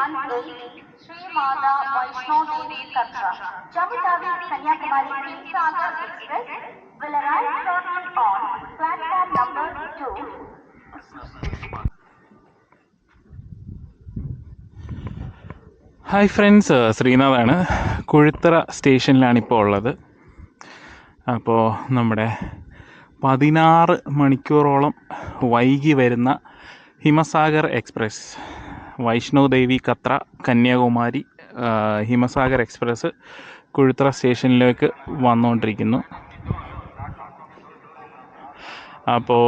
18 Sri Mata Vaishno Devi Katra, Jammu Tawi Kanyakumari Himsagar Express will arrive shortly on platform number 2. Hi friends, ശ്രീനാഥാണ്. കുഴിത്തറ സ്റ്റേഷനിലാണിപ്പോൾ ഉള്ളത്. അപ്പോൾ നമ്മുടെ 16 മണിക്കൂറോളം വൈകി വരുന്ന ഹിമസാഗർ എക്സ്പ്രസ്, വൈഷ്ണോ ദേവി കത്ര കന്യാകുമാരി ഹിമസാഗർ എക്സ്പ്രസ് കുഴിത്തറ സ്റ്റേഷനിലേക്ക് വന്നുകൊണ്ടിരിക്കുന്നു. അപ്പോൾ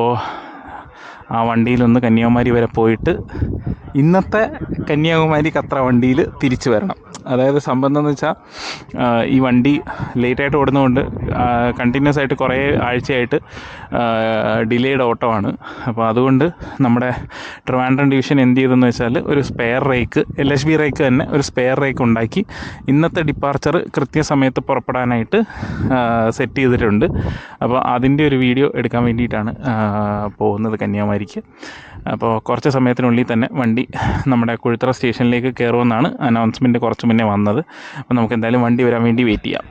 ആ വണ്ടിയിലൊന്ന് കന്യാകുമാരി വരെ പോയിട്ട് ഇന്നത്തെ കന്യാകുമാരി കത്ര വണ്ടിയിൽ തിരിച്ചു വരണം. അതായത് സംബന്ധം എന്ന് വെച്ചാൽ ഈ വണ്ടി ലേറ്റായിട്ട് ഓടുന്നതുകൊണ്ട് കണ്ടിന്യൂസ് ആയിട്ട് കുറേ ആഴ്ചയായിട്ട് ഡിലേഡ് ഓട്ടമാണ്. അപ്പോൾ അതുകൊണ്ട് നമ്മുടെ ട്രിവാൻഡ്രം ഡിവിഷൻ എന്ത് ചെയ്തെന്ന് വെച്ചാൽ ഒരു സ്പെയർ റേക്ക്, LHB റേക്ക് തന്നെ ഒരു സ്പെയർ റേക്ക് ഉണ്ടാക്കി ഇന്നത്തെ ഡിപ്പാർച്ചർ കൃത്യസമയത്ത് പുറപ്പെടാനായിട്ട് സെറ്റ് ചെയ്തിട്ടുണ്ട്. അപ്പോൾ അതിൻ്റെ ഒരു വീഡിയോ എടുക്കാൻ വേണ്ടിയിട്ടാണ് പോകുന്നത് കന്യാകുമാരിക്ക്. അപ്പോൾ കുറച്ച് സമയത്തിനുള്ളിൽ തന്നെ വണ്ടി നമ്മുടെ കുഴിത്തറ സ്റ്റേഷനിലേക്ക് കയറുമെന്നാണ് അനൗൺസ്മെൻറ്റ് കുറച്ച് മുന്നേ വന്നത്. അപ്പോൾ നമുക്ക് എന്തായാലും വണ്ടി വരാൻ വേണ്ടി വെയിറ്റ് ചെയ്യാം.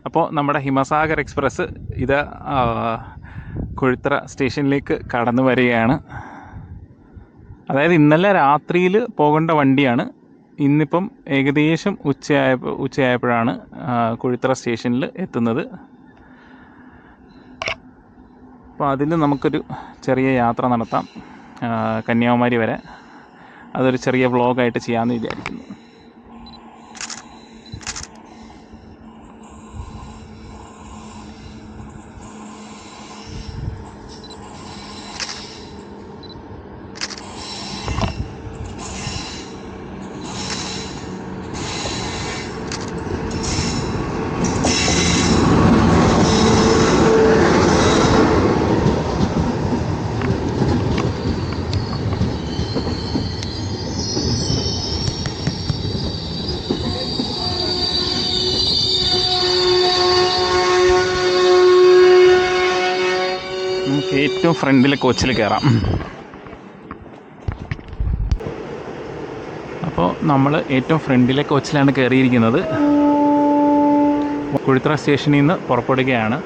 അപ്പോൾ നമ്മുടെ ഹിമസാഗർ എക്സ്പ്രസ് ഇത് കുഴിത്തറ സ്റ്റേഷനിലേക്ക് കടന്നു വരികയാണ്. അതായത് ഇന്നലെ രാത്രിയിൽ പോകേണ്ട വണ്ടിയാണ്. ഇന്നിപ്പം ഏകദേശം ഉച്ചയായപ്പോഴാണ് കുഴിത്തറ സ്റ്റേഷനിൽ എത്തുന്നത്. അപ്പോൾ അതിൽ നമുക്കൊരു ചെറിയ യാത്ര നടത്താം കന്യാകുമാരി വരെ. അതൊരു ചെറിയ വ്ളോഗായിട്ട് ചെയ്യാമെന്ന് വിചാരിക്കുന്നു. ഏറ്റവും ഫ്രണ്ടിലെ കോച്ചിൽ കയറാം. അപ്പോൾ നമ്മൾ ഏറ്റവും ഫ്രണ്ടിലെ കോച്ചിലാണ് കയറിയിരിക്കുന്നത്. കുഴിത്തറ സ്റ്റേഷനിൽ നിന്ന് പുറപ്പെടുകയാണ്.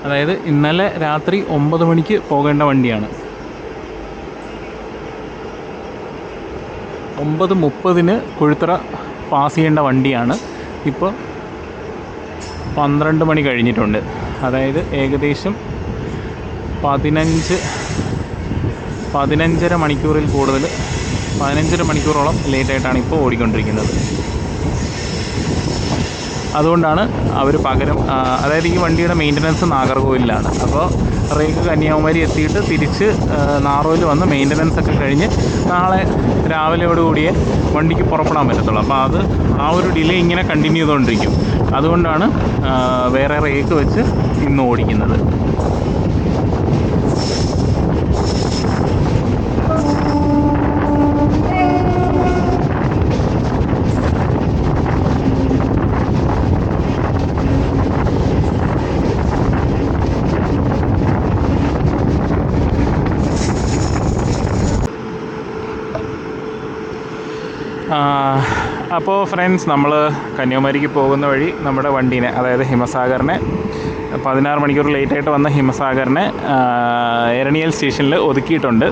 അതായത് ഇന്നലെ രാത്രി 9 മണിക്ക് പോകേണ്ട വണ്ടിയാണ്. 9:30 കുഴിത്തറ പാസ് ചെയ്യേണ്ട വണ്ടിയാണ്. ഇപ്പോൾ 12 മണി കഴിഞ്ഞിട്ടുണ്ട്. അതായത് ഏകദേശം 15.5 മണിക്കൂറിൽ കൂടുതൽ, 15.5 മണിക്കൂറോളം ലേറ്റായിട്ടാണ് ഇപ്പോൾ ഓടിക്കൊണ്ടിരിക്കുന്നത്. അതുകൊണ്ടാണ് അവർ പകരം, അതായത് ഈ വണ്ടിയുടെ മെയിൻ്റനൻസ് നാഗർകോവിലാണ്. അപ്പോൾ റേക്ക് കന്യാകുമാരി എത്തിയിട്ട് തിരിച്ച് നാറോയിൽ വന്ന് മെയിൻ്റനൻസ് ഒക്കെ കഴിഞ്ഞ് നാളെ രാവിലെയോടുകൂടിയേ വണ്ടിക്ക് പുറപ്പെടാൻ പറ്റത്തുള്ളൂ. അപ്പോൾ ആ ഒരു ഡിലേ ഇങ്ങനെ കണ്ടിന്യൂ ചെയ്തുകൊണ്ടിരിക്കും. അതുകൊണ്ടാണ് വേറെ റേക്ക് വെച്ച് ഇന്ന് ഓടിക്കുന്നത്. അപ്പോൾ ഫ്രണ്ട്സ്, നമ്മൾ കന്യാകുമാരിക്ക് പോകുന്ന വഴി നമ്മുടെ വണ്ടീനെ, അതായത് ഹിമസാഗറിനെ, 16 മണിക്കൂർ ലേറ്റായിട്ട് വന്ന ഹിമസാഗറിനെ എരണിയൽ സ്റ്റേഷനിൽ ഒതുക്കിയിട്ടുണ്ട്.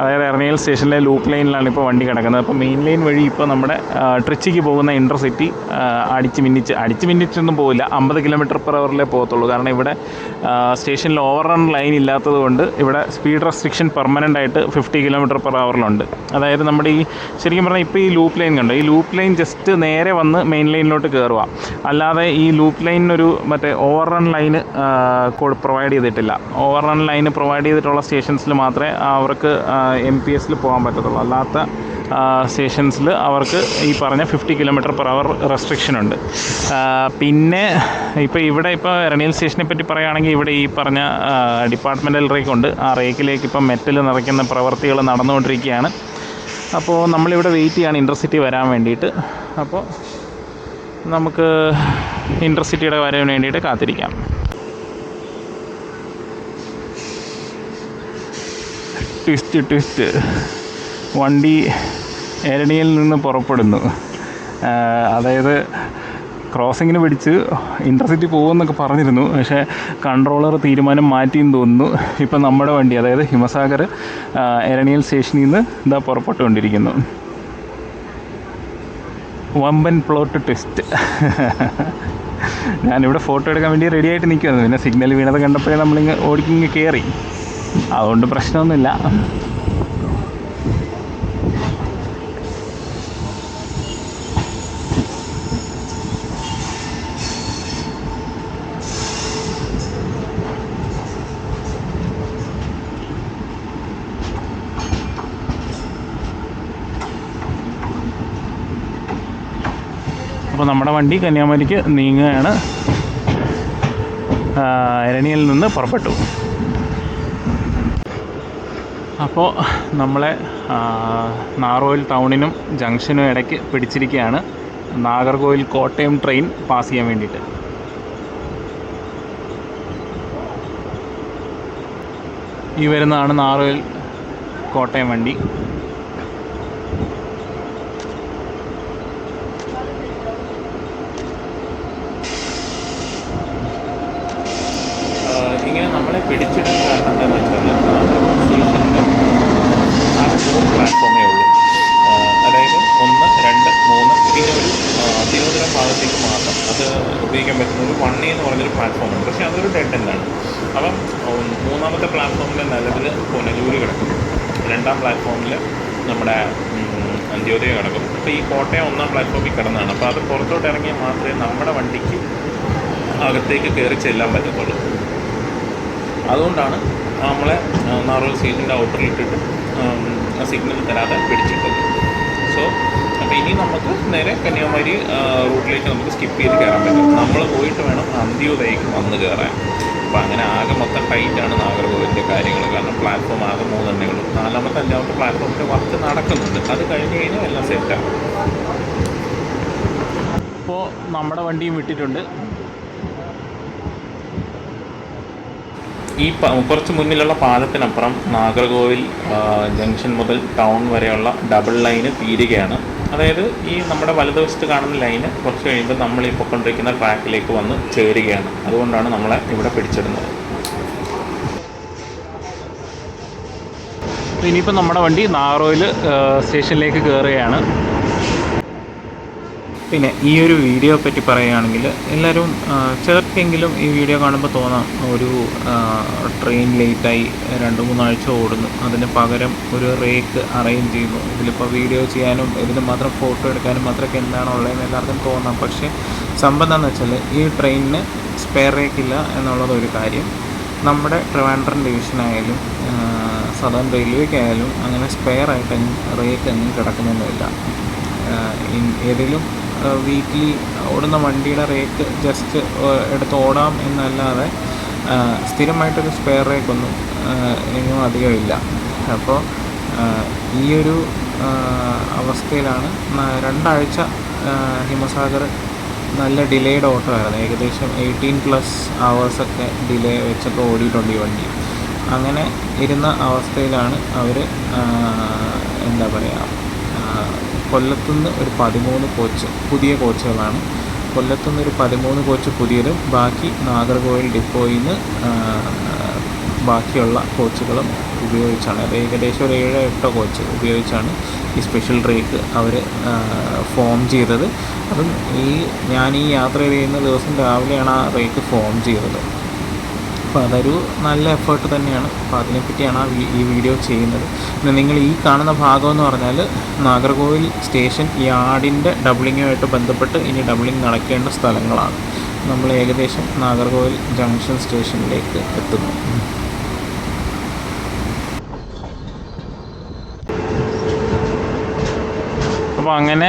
അതായത് എറണിയൽ സ്റ്റേഷനിലെ ലൂപ്പ് ലൈനിലാണ് ഇപ്പോൾ വണ്ടി കിടക്കുന്നത്. അപ്പോൾ മെയിൻ ലൈൻ വഴി ഇപ്പോൾ നമ്മുടെ ട്രിച്ചിക്ക് പോകുന്ന ഇൻ്റർസിറ്റി അടിച്ച് മിന്നിച്ചൊന്നും പോകില്ല, 50 km/h പോകത്തുള്ളൂ. കാരണം ഇവിടെ സ്റ്റേഷനിൽ ഓവർ റൺ ലൈൻ ഇല്ലാത്തത് കൊണ്ട് ഇവിടെ സ്പീഡ് റെസ്ട്രിക്ഷൻ പെർമനൻ്റ് ആയിട്ട് 50 km/h അതായത് നമ്മുടെ ഈ ശരിക്കും പറഞ്ഞാൽ ഇപ്പോൾ ഈ ലൂപ്പ് ലൈൻ കണ്ടോ, ഈ ലൂപ്പ് ലൈൻ ജസ്റ്റ് നേരെ വന്ന് മെയിൻ ലൈനിലോട്ട് കയറുക. അല്ലാതെ ഈ ലൂപ്പ് ലൈനിനൊരു മറ്റേ ഓവർ റൺ ലൈന് പ്രൊവൈഡ് ചെയ്തിട്ടില്ല. ഓവർ റൺ ലൈന് പ്രൊവൈഡ് ചെയ്തിട്ടുള്ള സ്റ്റേഷൻസിൽ മാത്രമേ അവർക്ക് MPSൽ പോകാൻ പറ്റത്തുള്ളൂ. അല്ലാത്ത സ്റ്റേഷൻസിൽ അവർക്ക് ഈ പറഞ്ഞ 50 km/h റെസ്ട്രിക്ഷൻ ഉണ്ട്. പിന്നെ ഇവിടെ എരണിയൽ സ്റ്റേഷനെ പറ്റി പറയുകയാണെങ്കിൽ ഇവിടെ ഈ പറഞ്ഞ ഡിപ്പാർട്ട്മെൻറ്റൽ റേക്കുണ്ട്. ആ റേക്കിലേക്ക് ഇപ്പം മെറ്റൽ നിറയ്ക്കുന്ന പ്രവൃത്തികൾ നടന്നുകൊണ്ടിരിക്കുകയാണ്. അപ്പോൾ നമ്മളിവിടെ വെയിറ്റ് ചെയ്യാണ് ഇൻ്റർസിറ്റി വരാൻ വേണ്ടിയിട്ട്. അപ്പോൾ നമുക്ക് ഇൻ്റർസിറ്റിയുടെ വരാൻ വേണ്ടിയിട്ട് കാത്തിരിക്കാം. ട്വിസ്റ്റ് വണ്ടി എരണിയിൽ നിന്ന് പുറപ്പെടുന്നു. അതായത് ക്രോസിങ്ങിന് പിടിച്ച് ഇൻ്റർസിറ്റി പോകുമെന്നൊക്കെ പറഞ്ഞിരുന്നു. പക്ഷേ കൺട്രോളർ തീരുമാനം മാറ്റിയെന്ന് തോന്നുന്നു. ഇപ്പം നമ്മുടെ വണ്ടി, അതായത് ഹിമസാഗർ എരണിയൽ സ്റ്റേഷനിൽ നിന്ന് പുറപ്പെട്ടുകൊണ്ടിരിക്കുന്നു. വമ്പൻ പ്ലോട്ട് ട്വിസ്റ്റ്. ഞാനിവിടെ ഫോട്ടോ എടുക്കാൻ വേണ്ടി റെഡി ആയിട്ട് നിൽക്കുമായിരുന്നു. പിന്നെ സിഗ്നൽ വീണത് കണ്ടപ്പോഴേ നമ്മളിങ്ങ് ഓടിക്കിങ്ങ് കയറി. അതുകൊണ്ട് പ്രശ്നമൊന്നുമില്ല. അപ്പോൾ നമ്മുടെ വണ്ടി കന്യാകുമാരിക്ക് നീങ്ങുകയാണ്. എരണിയിൽ നിന്ന് പുറപ്പെട്ടു. അപ്പോൾ നമ്മളെ നാഗർകോവിൽ ടൗണിനും ജംഗ്ഷനും ഇടയ്ക്ക് പിടിച്ചിരിക്കുകയാണ് നാഗർകോവിൽ കോട്ടയം ട്രെയിൻ പാസ് ചെയ്യാൻ വേണ്ടിയിട്ട്. ഈ വരുന്നതാണ് നാഗർകോവിൽ കോട്ടയം വണ്ടി. ഇങ്ങനെ നമ്മളെ പിടിച്ചിടാൻ കാരണം എന്താണെന്ന് വെച്ചാൽ നാഗർകോവിൽ സ്റ്റേഷനിൽ ആകെ 3 പ്ലാറ്റ്ഫോമേ ഉള്ളൂ. അതായത് 1, 2, 3 തിരുവനന്തപുരം ഭാഗത്തേക്ക് മാത്രം അത് ഉപയോഗിക്കാൻ പറ്റുന്ന ഒരു 1A എന്ന് പറഞ്ഞൊരു പ്ലാറ്റ്ഫോമുണ്ട്. പക്ഷേ അതൊരു ഡെഡ് എൻഡാണ്. അപ്പം 3ാമത്തെ പ്ലാറ്റ്ഫോമിൽ നിലവിൽ പുനലൂർ കിടക്കും. 2ാം പ്ലാറ്റ്ഫോമിൽ നമ്മുടെ അന്ത്യോദയ കിടക്കും. അപ്പോൾ ഈ കോട്ടയം 1ാം പ്ലാറ്റ്ഫോമിൽ കിടന്നതാണ്. അപ്പോൾ അത് പുറത്തോട്ട് ഇറങ്ങിയാൽ മാത്രമേ നമ്മുടെ വണ്ടിക്ക് അകത്തേക്ക് കയറി ചെല്ലാൻ പറ്റത്തുള്ളൂ. അതുകൊണ്ടാണ് നമ്മളെ നാഗർകോവിൽ സ്റ്റേഷൻ്റെ ഔട്ടറിലിട്ടിട്ട് സിഗ്നൽ തരാതെ പിടിച്ചിട്ടത്. അപ്പോൾ ഇനി നമുക്ക് നേരെ കന്യാകുമാരി റൂട്ടിലേക്ക് നമുക്ക് സ്കിപ്പ് ചെയ്ത് കയറാൻ പറ്റും. നമ്മൾ പോയിട്ട് വേണം അന്ത്യോദയക്ക് വന്ന് കയറാൻ. അപ്പോൾ അങ്ങനെ ആകെ മൊത്തം ടൈറ്റാണ് നാഗർകോവിലിൻ്റെ കാര്യങ്ങൾ. കാരണം പ്ലാറ്റ്ഫോം ആകെ 3 തന്നെ ഉള്ളൂ. 4ാമത്തെ 5ാമത്തെ പ്ലാറ്റ്ഫോമിൻ്റെ വർക്ക് നടക്കുന്നുണ്ട്. അത് കഴിഞ്ഞ് കഴിഞ്ഞാൽ എല്ലാം സെറ്റാണ്. അപ്പോൾ നമ്മുടെ വണ്ടിയും വിട്ടിട്ടുണ്ട്. ഈ കുറച്ച് മുന്നിലുള്ള പാലത്തിനപ്പുറം നാഗർകോവിൽ ജംഗ്ഷൻ മുതൽ ടൗൺ വരെയുള്ള ഡബിൾ ലൈന് തീരുകയാണ്. അതായത് ഈ നമ്മുടെ വലതുവശത്ത് കാണുന്ന ലൈന് കുറച്ച് കഴിയുമ്പോൾ നമ്മൾ ഈ പൊക്കൊണ്ടിരിക്കുന്ന ട്രാക്കിലേക്ക് വന്ന് ചേരുകയാണ്. അതുകൊണ്ടാണ് നമ്മളെ ഇവിടെ പിടിച്ചിടുന്നത്. ഇനിയിപ്പോൾ നമ്മുടെ വണ്ടി നാഗർകോവിൽ സ്റ്റേഷനിലേക്ക് കയറുകയാണ്. പിന്നെ ഈ ഒരു വീഡിയോ പറ്റി പറയുകയാണെങ്കിൽ എല്ലാവരും ചിലർക്കെങ്കിലും ഈ വീഡിയോ കാണുമ്പോൾ തോന്നാം ഒരു ട്രെയിൻ ലേറ്റായി 2-3 ആഴ്ച ഓടുന്നു, അതിന് പകരം ഒരു റേക്ക് അറേഞ്ച് ചെയ്യുന്നു, ഇതിലിപ്പോൾ വീഡിയോ ചെയ്യാനും ഇതിന് മാത്രം ഫോട്ടോ എടുക്കാനും മാത്രമൊക്കെ എന്താണ് ഉള്ളതെന്ന് എല്ലാവർക്കും തോന്നാം. പക്ഷേ സംഭവം എന്താണെന്ന് വെച്ചാൽ ഈ ട്രെയിനിന് സ്പെയർ റേക്കില്ല എന്നുള്ളതൊരു കാര്യം. നമ്മുടെ ട്രിവാൻഡ്രം ഡിവിഷനായാലും സദേൺ റെയിൽവേക്കായാലും അങ്ങനെ സ്പെയർ ആയിട്ട് റേക്ക് എങ്ങും കിടക്കുന്നൊന്നുമില്ല. ഏതെങ്കിലും വീക്ക്ലി ഓടുന്ന വണ്ടിയുടെ റേക്ക് ജസ്റ്റ് എടുത്ത് ഓടാം എന്നല്ലാതെ സ്ഥിരമായിട്ടൊരു സ്പെയർ റേക്കൊന്നും എങ്ങും അധികമില്ല. അപ്പോൾ ഈ ഒരു അവസ്ഥയിലാണ് 2 ആഴ്ച ഹിമസാഗർ നല്ല ഡിലേഡ് ഓട്ടോ ആയിരുന്നു. ഏകദേശം 18+ hours ഡിലേ വെച്ചൊക്കെ ഓടിയിട്ടുണ്ട് ഈ വണ്ടി. അങ്ങനെ ഇരുന്ന അവസ്ഥയിലാണ് അവർ എന്താ പറയുക, കൊല്ലത്തുനിന്ന് ഒരു 13 കോച്ച് പുതിയ കോച്ചുകളാണ്. കൊല്ലത്തുനിന്ന് ഒരു 13 കോച്ച് പുതിയതും ബാക്കി നാഗർകോവിൽ ഡിപ്പോയിൽ നിന്ന് ബാക്കിയുള്ള കോച്ചുകളും ഉപയോഗിച്ചാണ്, അത് ഏകദേശം ഒരു 7-8 കോച്ച് ഉപയോഗിച്ചാണ് ഈ സ്പെഷ്യൽ റേക്ക് അവർ ഫോം ചെയ്തത്. അതും ഞാൻ ഈ യാത്ര ചെയ്യുന്ന ദിവസം രാവിലെയാണ് ആ റേക്ക് ഫോം ചെയ്തത്. അപ്പോൾ അതൊരു നല്ല എഫേർട്ട് തന്നെയാണ്. അപ്പോൾ അതിനെപ്പറ്റിയാണ് ഈ വീഡിയോ ചെയ്യുന്നത്. പിന്നെ നിങ്ങൾ ഈ കാണുന്ന ഭാഗം എന്ന് പറഞ്ഞാൽ നാഗർകോവിൽ സ്റ്റേഷൻ യാർഡിൻ്റെ ഡബിളിങ്ങുമായിട്ട് ബന്ധപ്പെട്ട് ഇനി ഡബിളിങ് നടക്കേണ്ട സ്ഥലങ്ങളാണ്. നമ്മൾ ഏകദേശം നാഗർകോവിൽ ജംഗ്ഷൻ സ്റ്റേഷനിലേക്ക് എത്തുന്നു. അപ്പോൾ അങ്ങനെ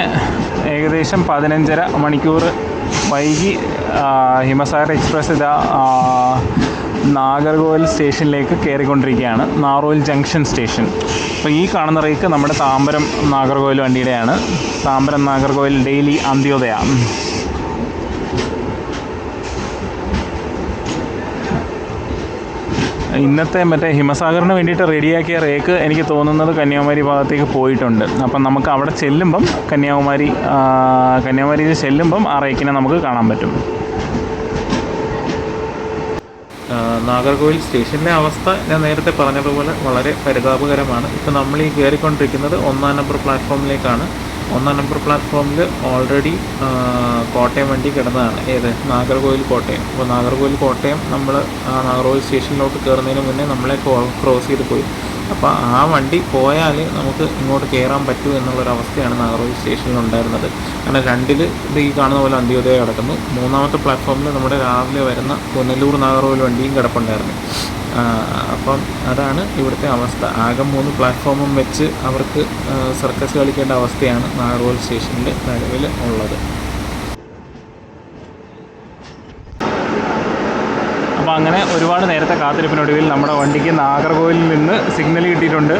ഏകദേശം 15.5 മണിക്കൂർ വൈകി ഹിമസാഗർ എക്സ്പ്രസ് ഇതാ നാഗർകോവിൽ സ്റ്റേഷനിലേക്ക് കയറിക്കൊണ്ടിരിക്കുകയാണ്. നാറോയിൽ ജംഗ്ഷൻ സ്റ്റേഷൻ. അപ്പോൾ ഈ കാണുന്ന റേക്ക് നമ്മുടെ താമ്പരം നാഗർകോവിൽ വണ്ടിയുടെയാണ്. താമ്പരം നാഗർകോവിൽ ഡെയിലി അന്ത്യോദയ. ഇന്നത്തെ മറ്റേ ഹിമസാഗറിന് വേണ്ടിയിട്ട് റെഡിയാക്കിയ റേക്ക് എനിക്ക് തോന്നുന്നത് കന്യാകുമാരി ഭാഗത്തേക്ക് പോയിട്ടുണ്ട്. അപ്പം നമുക്ക് അവിടെ ചെല്ലുമ്പം കന്യാകുമാരിയിൽ ചെല്ലുമ്പം ആ റേക്കിനെ നമുക്ക് കാണാൻ പറ്റും. നാഗർകോവിൽ സ്റ്റേഷനിലെ അവസ്ഥ ഞാൻ നേരത്തെ പറഞ്ഞതുപോലെ വളരെ പരിതാപകരമാണ്. ഇപ്പോൾ നമ്മൾ ഈ കയറിക്കൊണ്ടിരിക്കുന്നത് 1-ാം നമ്പർ പ്ലാറ്റ്ഫോമിലേക്കാണ്. 1-ാം നമ്പർ പ്ലാറ്റ്ഫോമിൽ ഓൾറെഡി കോട്ടയം വണ്ടി കിടന്നതാണ്. ഏത് നാഗർകോവിൽ കോട്ടയം. അപ്പോൾ നാഗർകോവിൽ കോട്ടയം നമ്മൾ നാഗർകോവിൽ സ്റ്റേഷനിലോട്ട് കയറുന്നതിന് മുന്നേ നമ്മളെ ക്രോസ് ചെയ്ത് പോയി. അപ്പോൾ ആ വണ്ടി പോയാൽ നമുക്ക് ഇങ്ങോട്ട് കയറാൻ പറ്റൂ എന്നുള്ളൊരവസ്ഥയാണ് നാഗർകോവിൽ സ്റ്റേഷനിലുണ്ടായിരുന്നത്. കാരണം 2-ൽ ഇത് ഈ കാണുന്ന പോലെ അന്ത്യോദയ കിടക്കുന്നു. 3-ാമത്തെ പ്ലാറ്റ്ഫോമിൽ നമ്മുടെ രാവിലെ വരുന്ന പുനലൂർ നാഗർകോവിൽ വണ്ടിയും കിടപ്പുണ്ടായിരുന്നു. അപ്പം അതാണ് ഇവിടുത്തെ അവസ്ഥ. ആകെ 3 പ്ലാറ്റ്ഫോമും വെച്ച് അവർക്ക് സർക്കസ് കളിക്കേണ്ട അവസ്ഥയാണ് നാഗർകോവിൽ സ്റ്റേഷനിൽ നിലവിൽ ഉള്ളത്. അപ്പോൾ അങ്ങനെ ഒരുപാട് നേരത്തെ കാത്തിരിപ്പിനൊടുവിൽ നമ്മുടെ വണ്ടിക്ക് നാഗർകോവിലിൽ നിന്ന് സിഗ്നൽ കിട്ടിയിട്ടുണ്ട്.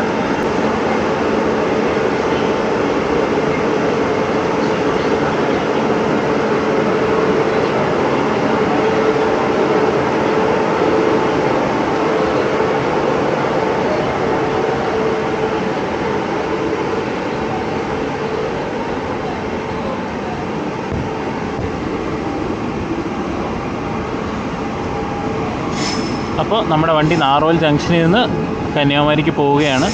അപ്പോൾ നമ്മുടെ വണ്ടി നാറോയിൽ ജംഗ്ഷനിൽ നിന്ന് കന്യാകുമാരിക്ക് പോവുകയാണ്.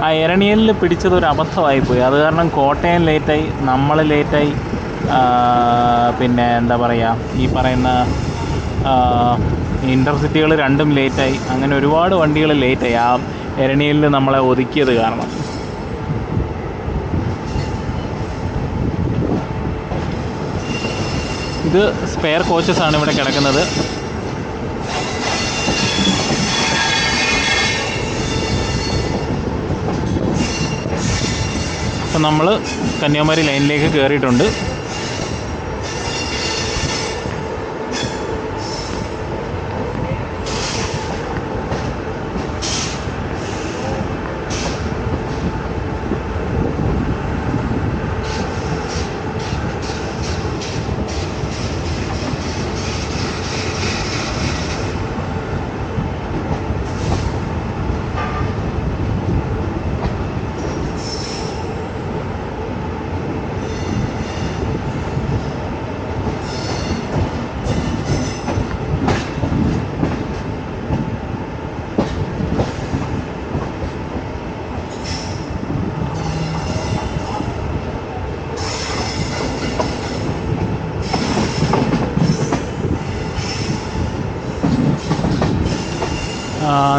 ആ എരണിയലിൽ പിടിച്ചതൊരു അബദ്ധമായിപ്പോയി. അത് കാരണം കോട്ടയം ലേറ്റായി, നമ്മൾ ലേറ്റായി, പിന്നെ എന്താ പറയുക, ഈ പറയുന്ന ഇൻ്റർസിറ്റികൾ രണ്ടും ലേറ്റായി. അങ്ങനെ ഒരുപാട് വണ്ടികൾ ലേറ്റായി ആ എരണിയലിൽ നമ്മളെ ഒതുക്കിയത് കാരണം. ഇത് സ്പെയർ കോച്ചസ് ആണ് ഇവിടെ കിടക്കുന്നത്. അപ്പം നമ്മൾ കന്യാകുമാരി ലൈനിലേക്ക് കയറിയിട്ടുണ്ട്.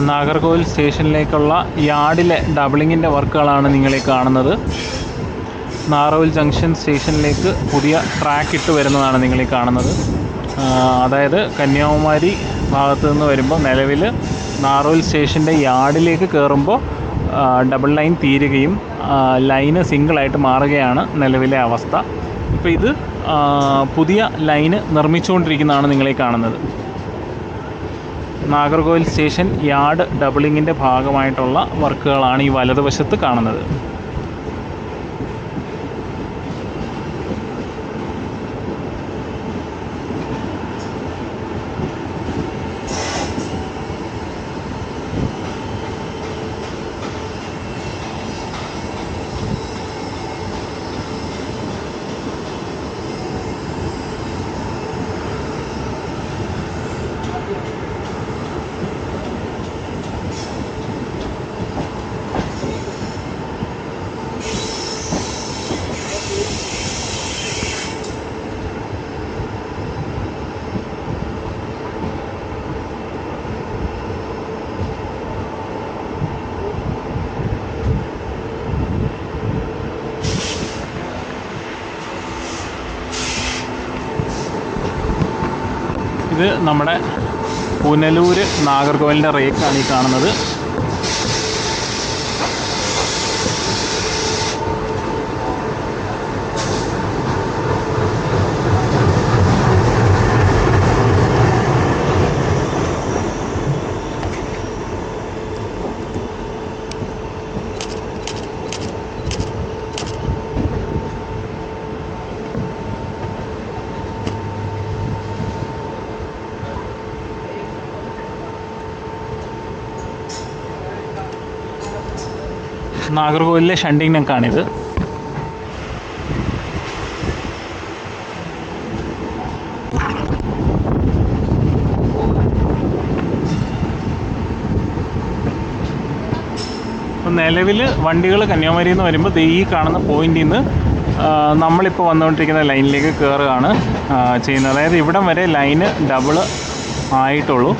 നാഗർകോവിൽ സ്റ്റേഷനിലേക്കുള്ള യാർഡിലെ ഡബിളിങ്ങിൻ്റെ വർക്കുകളാണ് നിങ്ങളീ കാണുന്നത്. നാറോയിൽ ജംഗ്ഷൻ സ്റ്റേഷനിലേക്ക് പുതിയ ട്രാക്ക് ഇട്ട് വരുന്നതാണ് നിങ്ങളീ കാണുന്നത്. അതായത് കന്യാകുമാരി ഭാഗത്തു നിന്ന് വരുമ്പോൾ നിലവിൽ നാറോയിൽ സ്റ്റേഷൻ്റെ യാർഡിലേക്ക് കയറുമ്പോൾ ഡബിൾ ലൈൻ തീരുകയും ലൈന് സിംഗിളായിട്ട് മാറുകയാണ് നിലവിലെ അവസ്ഥ. ഇപ്പോൾ ഇത് പുതിയ ലൈന് നിർമ്മിച്ചുകൊണ്ടിരിക്കുന്നതാണ് നിങ്ങളീ കാണുന്നത്. നാഗർകോവിൽ സ്റ്റേഷൻ യാർഡ് ഡബിളിങ്ങിൻ്റെ ഭാഗമായിട്ടുള്ള വർക്കുകളാണ് ഈ വലതുവശത്ത് കാണുന്നത്. ഇത് നമ്മുടെ പുനലൂർ നാഗർകോവിലിൻ്റെ റേക്കാണ് ഈ കാണുന്നത്. നാഗർകോവിലിലെ ഷണ്ടിങ് നെക്കാണിത്. നിലവിൽ വണ്ടികൾ കന്യാകുമാരിയിൽ നിന്ന് വരുമ്പോൾ ഈ കാണുന്ന പോയിന്റിൽ നിന്ന് നമ്മളിപ്പോൾ വന്നുകൊണ്ടിരിക്കുന്ന ലൈനിലേക്ക് കയറുകയാണ് ചെയ്യുന്നത്. അതായത് ഇവിടം വരെ ലൈന് ഡബിൾ ആയിട്ടുള്ളൂ.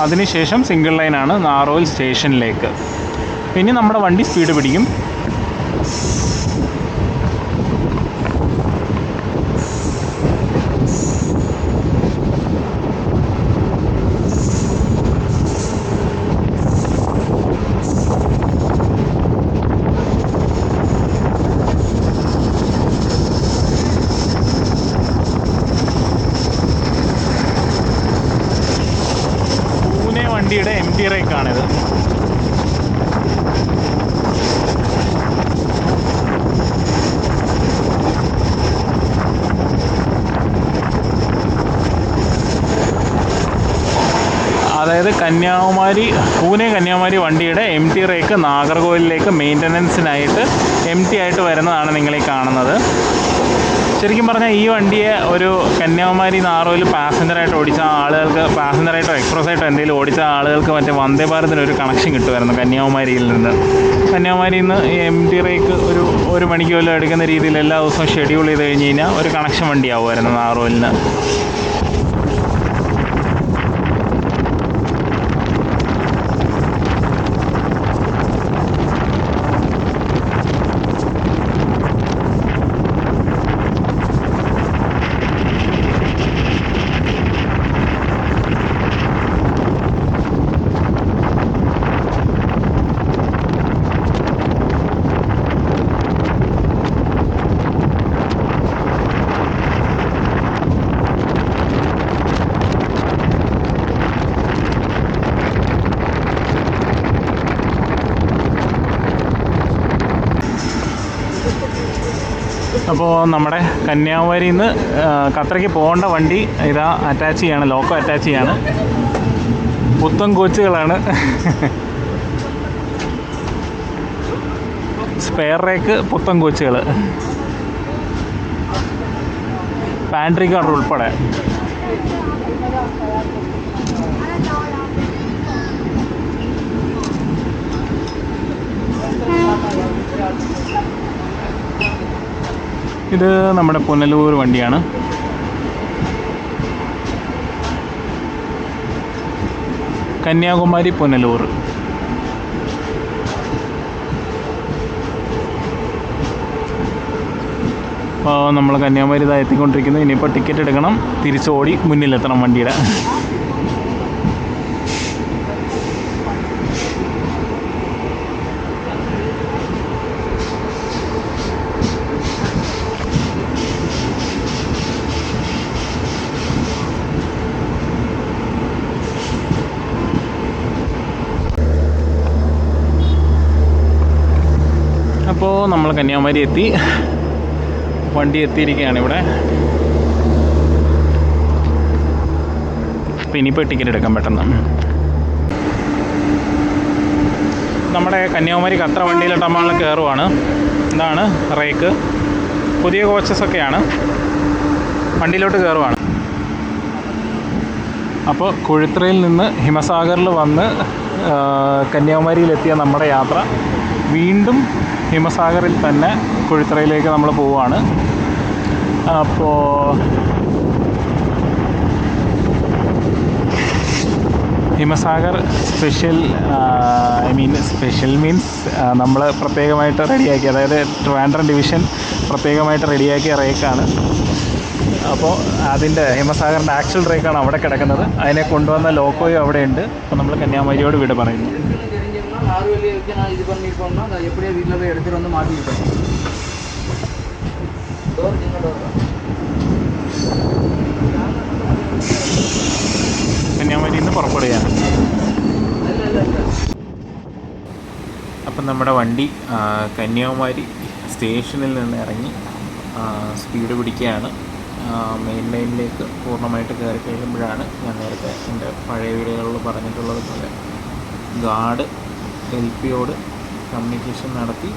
അതിനുശേഷം സിംഗിൾ ലൈനാണ് നാറോയിൽ സ്റ്റേഷനിലേക്ക്. പിന്നെ നമ്മുടെ വണ്ടി സ്പീഡ് പിടിക്കും. പൂനെ വണ്ടിയുടെ എം ടി റേക്കാണിത്. അതായത് പൂനെ കന്യാകുമാരി വണ്ടിയുടെ എം ടി റേക്ക് നാഗർകോവിലിലേക്ക് മെയിൻ്റനൻസിനായിട്ട് എം ടി ആയിട്ട് വരുന്നതാണ് നിങ്ങളീ കാണുന്നത്. ശരിക്കും പറഞ്ഞാൽ ഈ വണ്ടിയെ ഒരു കന്യാകുമാരി നാറോയിൽ പാസഞ്ചറായിട്ട് ഓടിച്ച ആളുകൾക്ക്, പാസഞ്ചറായിട്ടോ എക്സ്പ്രസ്സായിട്ടോ എന്തെങ്കിലും ഓടിച്ച ആളുകൾക്ക് മറ്റേ വന്ദേ ഭാരതിനൊരു കണക്ഷൻ കിട്ടുമായിരുന്നു കന്യാകുമാരിയിൽ നിന്ന്. കന്യാകുമാരിയിൽ നിന്ന് ഈ എം ടി റേക്ക് ഒരു മണിക്ക് വല്ലതും എടുക്കുന്ന രീതിയിൽ എല്ലാ ദിവസവും ഷെഡ്യൂൾ ചെയ്ത് കഴിഞ്ഞ് കഴിഞ്ഞാൽ ഒരു കണക്ഷൻ വണ്ടിയാവുമായിരുന്നു നാറോയിലിന്. അപ്പോൾ നമ്മുടെ കന്യാകുമാരിയിൽ നിന്ന് ഖത്തറിലേക്ക് പോകേണ്ട വണ്ടി ഇതാ അറ്റാച്ച് ചെയ്യാണ്, ലോക്കോ അറ്റാച്ച് ചെയ്യാണ്. പുത്തൻ കോച്ചുകളാണ്. സ്പെയർ റേക്ക് പുത്തൻ കോച്ചുകൾ, പാൻട്രി കാർ ഉൾപ്പെടെ. ഇത് നമ്മുടെ പുനലൂർ വണ്ടിയാണ്. കന്യാകുമാരി പുനലൂർ. അപ്പോൾ നമ്മൾ കന്യാകുമാരി ഇതാ എത്തിക്കൊണ്ടിരിക്കുന്നു. ഇനിയിപ്പോൾ ടിക്കറ്റ് എടുക്കണം, തിരിച്ചോടി മുന്നിലെത്തണം വണ്ടിയുടെ. അപ്പോൾ നമ്മൾ കന്യാകുമാരി എത്തി, വണ്ടി എത്തിയിരിക്കുകയാണ് ഇവിടെ. അപ്പോൾ ഇനിയിപ്പോൾ ടിക്കറ്റ് എടുക്കാൻ പെട്ടെന്ന്. നമ്മുടെ കന്യാകുമാരി ഖത്തർ വണ്ടിയിലോട്ട് നമ്മൾ കയറുവാണ്. ഇതാണ് റേക്ക്, പുതിയ കോച്ചസൊക്കെയാണ്. വണ്ടിയിലോട്ട് കയറുവാണ്. അപ്പോൾ കുഴിത്രയിൽ നിന്ന് ഹിമസാഗറിൽ വന്ന് കന്യാകുമാരിയിലെത്തിയ നമ്മുടെ യാത്ര വീണ്ടും ഹിമസാഗറിൽ തന്നെ കുഴിത്രയിലേക്ക് നമ്മൾ പോവുകയാണ്. അപ്പോൾ ഹിമസാഗർ സ്പെഷ്യൽ, സ്പെഷ്യൽ മീൻസ് നമ്മൾ പ്രത്യേകമായിട്ട് റെഡിയാക്കി, അതായത് ട്രിവാൻഡ്രം ഡിവിഷൻ പ്രത്യേകമായിട്ട് റെഡിയാക്കിയ റേക്കാണ്. ഇപ്പോൾ അതിൻ്റെ ഹിമസാഗറിൻ്റെ ആക്ച്വൽ റേക്കാണ് അവിടെ കിടക്കുന്നത്. അതിനെ കൊണ്ടുവന്ന ലോക്കോയും അവിടെ ഉണ്ട്. അപ്പോൾ നമ്മൾ കന്യാകുമാരിയോട് വിട പറയുന്നു. കന്യാകുമാരിയിൽ നിന്ന് പുറപ്പെടുകയാണ്. അപ്പം നമ്മുടെ വണ്ടി കന്യാകുമാരി സ്റ്റേഷനിൽ നിന്ന് ഇറങ്ങി സ്പീഡ് പിടിക്കുകയാണ്. മെയിൻ ലൈനിലേക്ക് പൂർണ്ണമായിട്ട് കയറി കഴിയുമ്പോഴാണ് ഞാൻ നേരത്തെ എൻ്റെ പഴയ വീഡിയോകളിൽ പറഞ്ഞിട്ടുള്ളത് പോലെ ഗാർഡ് LPയോട് കമ്മ്യൂണിക്കേഷൻ നടത്തി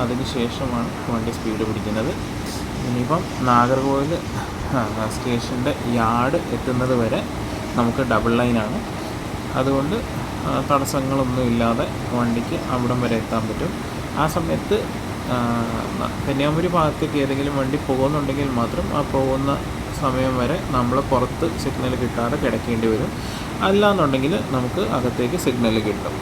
അതിന് ശേഷമാണ് വണ്ടി സ്പീഡ് പിടിക്കുന്നത്. ഇനിയിപ്പം നാഗർകോവിൽ സ്റ്റേഷൻ്റെ യാർഡ് എത്തുന്നത് വരെ നമുക്ക് ഡബിൾ ലൈനാണ്. അതുകൊണ്ട് തടസ്സങ്ങളൊന്നും ഇല്ലാതെ വണ്ടിക്ക് അവിടം വരെ എത്താൻ പറ്റും. ആ സമയത്ത് കന്യാകുമാരി ഭാഗത്തേക്ക് ഏതെങ്കിലും വണ്ടി പോകുന്നുണ്ടെങ്കിൽ മാത്രം ആ പോകുന്ന സമയം വരെ നമ്മൾ പുറത്ത് സിഗ്നൽ കിട്ടാതെ കിടക്കേണ്ടി വരും. അല്ലാന്നുണ്ടെങ്കിൽ നമുക്ക് അകത്തേക്ക് സിഗ്നൽ കിട്ടും.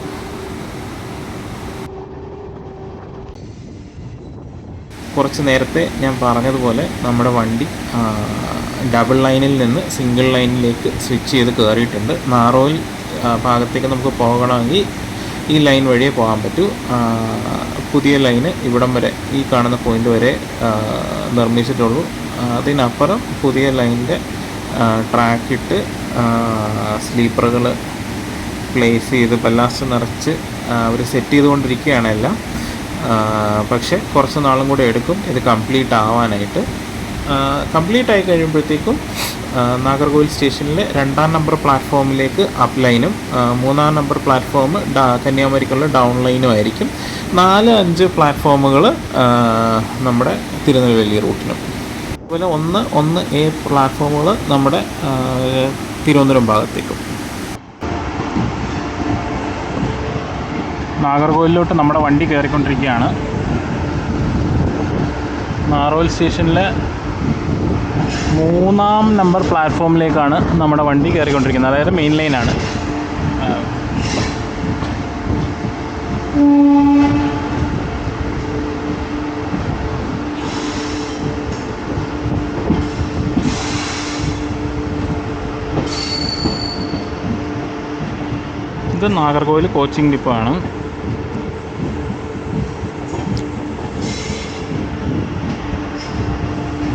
കുറച്ച് നേരത്തെ ഞാൻ പറഞ്ഞതുപോലെ നമ്മുടെ വണ്ടി ഡബിൾ ലൈനിൽ നിന്ന് സിംഗിൾ ലൈനിലേക്ക് സ്വിച്ച് ചെയ്ത് കയറിയിട്ടുണ്ട്. നാറോയിൽ ഭാഗത്തേക്ക് നമുക്ക് പോകണമെങ്കിൽ ഈ ലൈൻ വഴിയേ പോകാൻ പറ്റൂ. പുതിയ ലൈന് ഇവിടം വരെ ഈ കാണുന്ന പോയിൻ്റ് വരെ നിർമ്മിച്ചിട്ടുള്ളൂ. അതിനപ്പുറം പുതിയ ലൈനിൻ്റെ ട്രാക്കിട്ട് സ്ലീപ്പറുകൾ പ്ലേസ് ചെയ്ത് ബല്ലാസ്റ്റ് നിറച്ച് അവർ സെറ്റ് ചെയ്തുകൊണ്ടിരിക്കുകയാണ് എല്ലാം. പക്ഷേ കുറച്ച് നാളും കൂടെ എടുക്കും ഇത് കംപ്ലീറ്റ് ആവാനായിട്ട്. കംപ്ലീറ്റ് ആയി കഴിയുമ്പോഴത്തേക്കും നാഗർകോവിൽ സ്റ്റേഷനിലെ 2ാം നമ്പർ പ്ലാറ്റ്ഫോമിലേക്ക് അപ്പ് ലൈനും 3ാം നമ്പർ പ്ലാറ്റ്ഫോം കന്യാകുമാരിക്കുള്ള ഡൗൺ ലൈനും ആയിരിക്കും. 4-5 പ്ലാറ്റ്ഫോമുകൾ നമ്മുടെ തിരുനെൽവേലി റൂട്ടിനും, അതുപോലെ 1A പ്ലാറ്റ്ഫോമുകൾ നമ്മുടെ തിരുവനന്തപുരം ഭാഗത്തേക്കും. നാഗർകോവിലോട്ട് നമ്മുടെ വണ്ടി കയറിക്കൊണ്ടിരിക്കുകയാണ്. നാറോൽ സ്റ്റേഷനിലെ 3ാം നമ്പർ പ്ലാറ്റ്ഫോമിലേക്കാണ് നമ്മുടെ വണ്ടി കയറിക്കൊണ്ടിരിക്കുന്നത്. അതായത് മെയിൻ ലൈനാണ്. ഇത് നാഗർകോവിൽ കോച്ചിങ് ഡിപ്പോ ആണ്.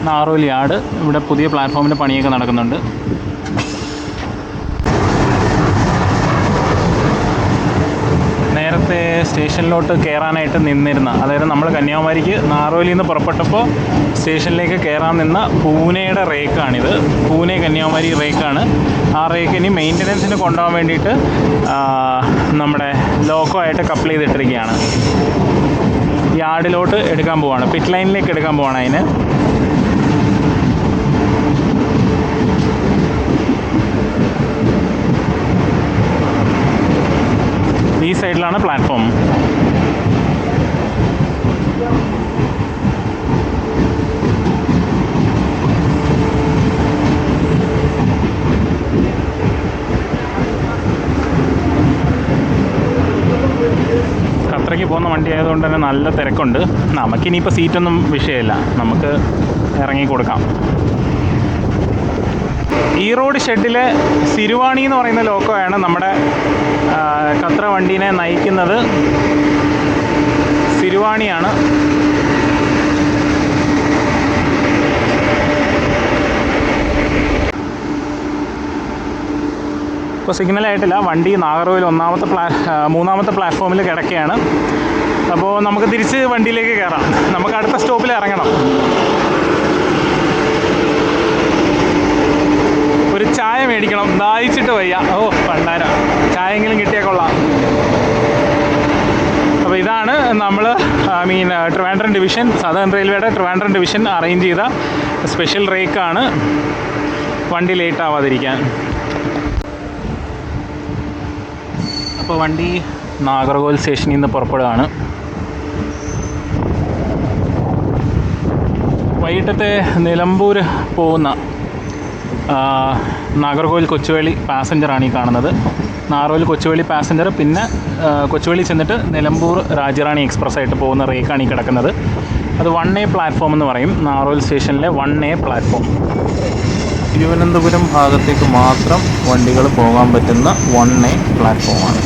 നാറോൽ യാർഡ്, ഇവിടെ പുതിയ പ്ലാറ്റ്ഫോമിൻ്റെ പണിയൊക്കെ നടക്കുന്നുണ്ട്. നേരത്തെ സ്റ്റേഷനിലോട്ട് കയറാനായിട്ട് നിന്നിരുന്ന, അതായത് നമ്മൾ കന്യാകുമാരിക്ക് നാറോലിൽ നിന്ന് പുറപ്പെട്ടപ്പോൾ സ്റ്റേഷനിലേക്ക് കയറാൻ നിന്ന പൂനെയുടെ റേക്കാണിത്. പൂനെ കന്യാകുമാരി റേക്കാണ്. ആ റേക്ക് ഇനി മെയിൻ്റനൻസിന് കൊണ്ടുപോകാൻ വേണ്ടിയിട്ട് നമ്മുടെ ലോക്കോ ആയിട്ട് കപ്പിൾ ചെയ്തിട്ടിരിക്കുകയാണ്. യാർഡിലോട്ട് എടുക്കാൻ പോവാണ്, പിറ്റ് ലൈനിലേക്ക് എടുക്കാൻ പോവാണ്. അതിന് ഈ സൈഡിലാണ് പ്ലാറ്റ്ഫോം. ഖത്തറയ്ക്ക് പോകുന്ന വണ്ടി ആയതുകൊണ്ട് തന്നെ നല്ല തിരക്കുണ്ട്. നമുക്കിനിയിപ്പോൾ സീറ്റൊന്നും വിഷയമില്ല, നമുക്ക് ഇറങ്ങി കൊടുക്കാം. ഈ റോഡ് ഷെഡിലെ സിരുവാണി എന്ന് പറയുന്ന ലോക്കോയാണ് നമ്മുടെ ഖത്തറ വണ്ടീനെ നയിക്കുന്നത്. സിരുവാണിയാണ്. ഇപ്പോൾ സിഗ്നലായിട്ടില്ല, വണ്ടി നാഗർകോവിൽ 3ാമത്തെ പ്ലാറ്റ്ഫോമിൽ കിടക്കുകയാണ്. അപ്പോൾ നമുക്ക് തിരിച്ച് വണ്ടിയിലേക്ക് കയറാം. നമുക്ക് അടുത്ത സ്റ്റോപ്പിൽ ഇറങ്ങണം. ഒരു ചായ മേടിക്കണം, ദാഹിച്ചിട്ട് വയ്യ. പണ്ടാര ചായയെങ്കിലും കിട്ടിയാൽ കൊള്ളാം. അപ്പോൾ ഇതാണ് നമ്മൾ ട്രിവാൻഡ്രം ഡിവിഷൻ, സദേൺ റെയിൽവേയുടെ ട്രിവാൻഡ്രം ഡിവിഷൻ അറേഞ്ച് ചെയ്ത സ്പെഷ്യൽ റേക്കാണ് വണ്ടി ലേറ്റ് ആവാതിരിക്കാൻ. അപ്പോൾ വണ്ടി നാഗർകോവിൽ സ്റ്റേഷനിൽ നിന്ന് പുറപ്പെടുകയാണ്. വൈകിട്ടത്തെ നിലമ്പൂർ പോകുന്ന നാഗർകോവിൽ കൊച്ചുവേളി പാസഞ്ചറാണ് ഈ കാണുന്നത്. നാഗർകോവിൽ കൊച്ചുവേളി പാസഞ്ചർ, പിന്നെ കൊച്ചുവേളി ചെന്നിട്ട് നിലമ്പൂർ രാജ്യറാണി എക്സ്പ്രസ് ആയിട്ട് പോകുന്ന റേക്കാണ് ഈ കിടക്കുന്നത്. അത് 1A പ്ലാറ്റ്ഫോം എന്ന് പറയും. നാറോൽ സ്റ്റേഷനിലെ 1A പ്ലാറ്റ്ഫോം. തിരുവനന്തപുരം ഭാഗത്തേക്ക് മാത്രം വണ്ടികൾ പോകാൻ പറ്റുന്ന 1A പ്ലാറ്റ്ഫോമാണ്.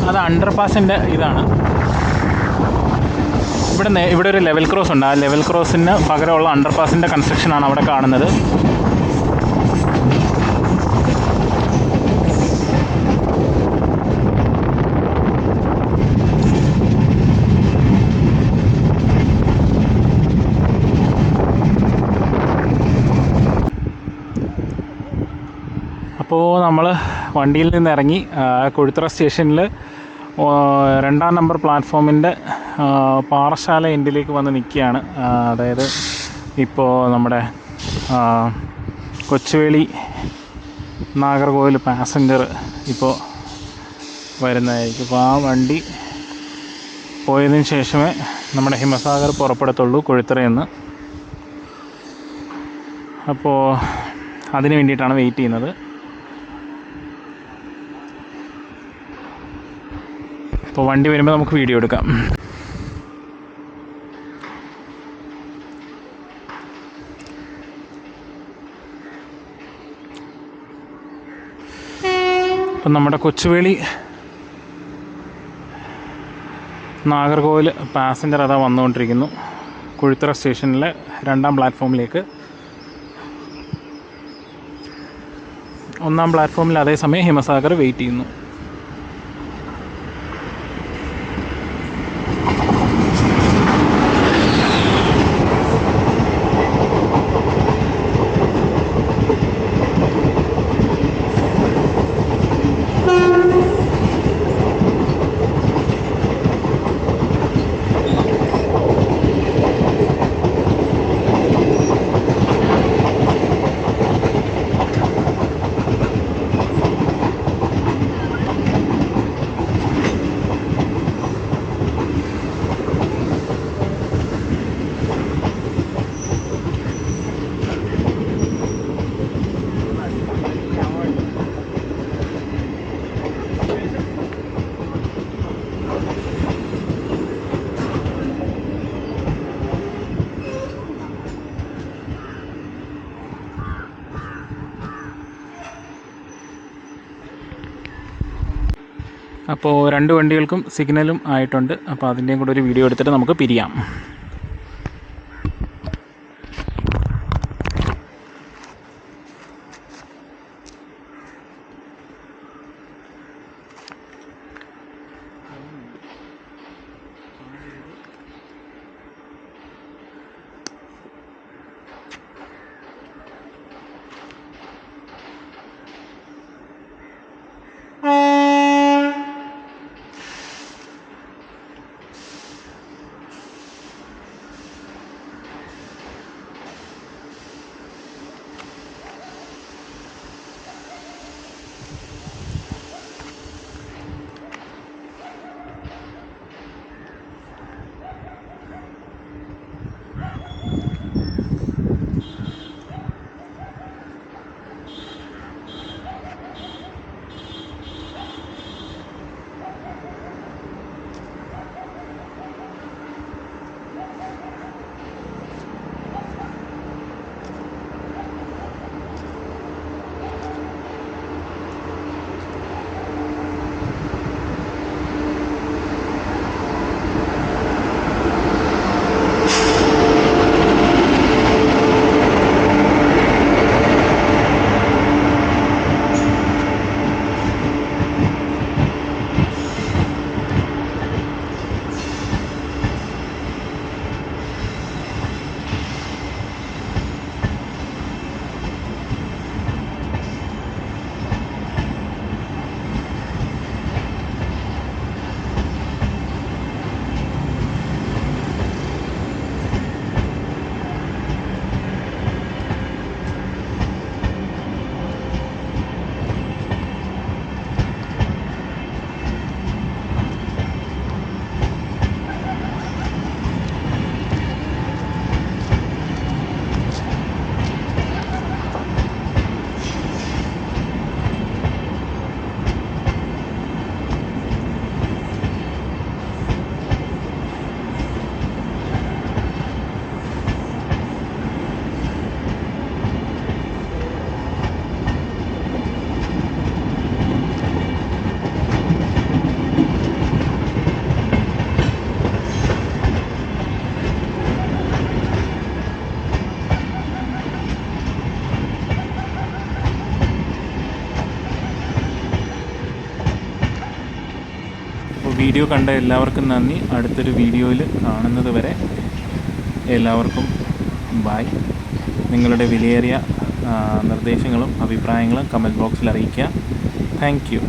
അത് അണ്ടർപാസിൻ്റെ ഇതാണ്. ഇവിടെ ഒരു ലെവൽ ക്രോസ് ഉണ്ട്. ആ ലെവൽ ക്രോസിന് പകരമുള്ള അണ്ടർപാസിൻ്റെ കൺസ്ട്രക്ഷനാണ് അവിടെ കാണുന്നത്. അപ്പോൾ നമ്മൾ വണ്ടിയിൽ നിന്ന് ഇറങ്ങി കൊഴുത്തറ സ്റ്റേഷനിൽ 2ാം നമ്പർ പ്ലാറ്റ്ഫോമിൻ്റെ പാറശാല എൻഡിലേക്ക് വന്ന് നിൽക്കുകയാണ്. അതായത് ഇപ്പോൾ നമ്മുടെ കൊച്ചുവേളി നാഗർകോവിൽ പാസഞ്ചർ ഇപ്പോൾ വരുന്നതായിരിക്കും. അപ്പോൾ ആ വണ്ടി പോയതിന് ശേഷമേ നമ്മുടെ ഹിമസാഗർ പുറപ്പെടത്തുള്ളൂ കൊഴുത്തറയിൽ നിന്ന്. അപ്പോൾ അതിന് വേണ്ടിയിട്ടാണ് വെയിറ്റ് ചെയ്യുന്നത്. അപ്പോൾ വണ്ടി വരുമ്പോൾ നമുക്ക് വീഡിയോ എടുക്കാം. അപ്പം നമ്മുടെ കൊച്ചുവേളി നാഗർകോവിൽ പാസഞ്ചർ അതാ വന്നുകൊണ്ടിരിക്കുന്നു കൊഴുത്തറ സ്റ്റേഷനിലെ 2ാം പ്ലാറ്റ്ഫോമിലേക്ക്. 1ാം പ്ലാറ്റ്ഫോമിൽ അതേസമയം ഹിമസാഗർ വെയിറ്റ് ചെയ്യുന്നു. അപ്പോൾ 2 വണ്ടികൾക്കും സിഗ്നലും ആയിട്ടുണ്ട്. അപ്പോൾ അതിൻ്റെയും കൂടെ ഒരു വീഡിയോ എടുത്തിട്ട് നമുക്ക് പിരിയാം. വീഡിയോ കണ്ട എല്ലാവർക്കും നന്ദി. അടുത്തൊരു വീഡിയോയിൽ കാണുന്നത് വരെ എല്ലാവർക്കും ബായ്. നിങ്ങളുടെ വിലയേറിയ നിർദ്ദേശങ്ങളും അഭിപ്രായങ്ങളും കമൻറ്റ് ബോക്സിൽ അറിയിക്കുക. Thank you.